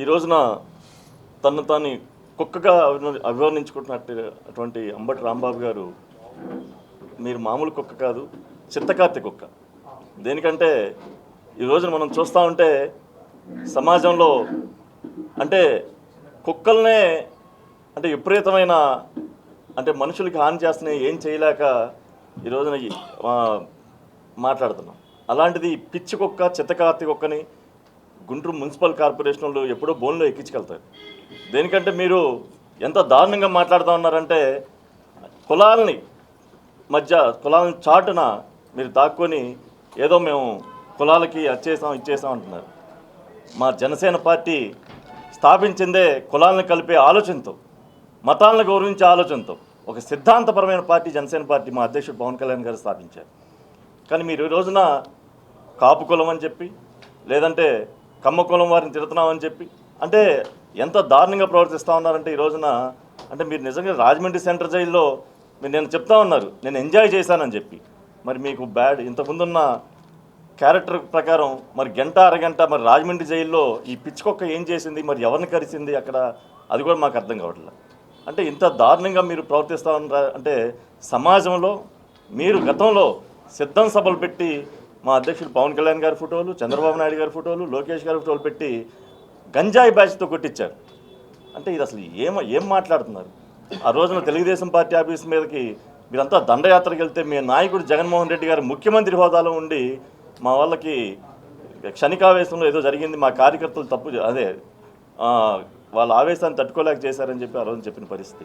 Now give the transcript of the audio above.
ఈ రోజున తను తాను కుక్కగా అభివర్ణించుకుంటున్నటువంటి అంబటి రాంబాబు గారు మీరు మామూలు కుక్క కాదు, చిత్తకార్తె కుక్క. దేనికంటే ఈ రోజున మనం చూస్తూ ఉంటే సమాజంలో అంటే కుక్కల్నే అంటే విపరీతమైన అంటే మనుషులకి హాని చేస్తున్నాయి, ఏం చేయలేక ఈ రోజున మాట్లాడుతున్నాం. అలాంటిది పిచ్చి కుక్క, చిత్తకార్తె కుక్కని గుంటూరు మున్సిపల్ కార్పొరేషన్ వాళ్ళు ఎప్పుడో బోన్లో ఎక్కించగలుగుతారు. దేనికంటే మీరు ఎంత దారుణంగా మాట్లాడుతూ ఉన్నారంటే కులాలని చాటున మీరు దాక్కొని ఏదో మేము కులాలకి ఇచ్చేసాం అంటున్నారు. మా జనసేన పార్టీ స్థాపించిందే కులాలను కలిపే ఆలోచనతో, మతాలను గౌరవించే ఆలోచనతో. ఒక సిద్ధాంతపరమైన పార్టీ జనసేన పార్టీ మా అధ్యక్షుడు పవన్ కళ్యాణ్ గారు స్థాపించారు. కానీ మీరు ఈ రోజున కాపు కులం అని చెప్పి, లేదంటే కమ్మ కులం వారిని తిడుతున్నామని చెప్పి, అంటే ఎంత దారుణంగా ప్రవర్తిస్తూ ఉన్నారంటే ఈ రోజున అంటే మీరు నిజంగా రాజమండ్రి సెంట్రల్ జైల్లో మీరు నేను చెప్తా ఉన్నారు నేను ఎంజాయ్ చేశానని చెప్పి, మరి మీకు ఇంతకుముందున్న క్యారెక్టర్ ప్రకారం మరి గంట అరగంట మరి రాజమండ్రి జైల్లో ఈ పిచ్చుకొక్క ఏం చేసింది, మరి ఎవరిని కరిసింది అక్కడ, అది కూడా మాకు అర్థం కావట్లేదు. అంటే ఇంత దారుణంగా మీరు ప్రవర్తిస్తూ ఉన్నారు అంటే సమాజంలో మీరు గతంలో సిద్ధం సభలు పెట్టి మా అధ్యక్షుడు పవన్ కళ్యాణ్ గారి ఫోటోలు, చంద్రబాబు నాయుడు గారి ఫోటోలు, లోకేష్ గారి ఫోటోలు పెట్టి గంజాయి బ్యాచ్తో కొట్టించారు. అంటే ఇది అసలు ఏం మాట్లాడుతున్నారు? ఆ రోజున తెలుగుదేశం పార్టీ ఆఫీస్ మీదకి మీరంతా దండయాత్రకు వెళ్తే మీ నాయకుడు జగన్మోహన్ రెడ్డి గారు ముఖ్యమంత్రి హోదాలో ఉండి మా వాళ్ళకి క్షణికావేశంలో ఏదో జరిగింది, మా కార్యకర్తలు వాళ్ళ ఆవేశాన్ని తట్టుకోలేక చేశారని చెప్పి ఆ రోజు చెప్పిన పరిస్థితి.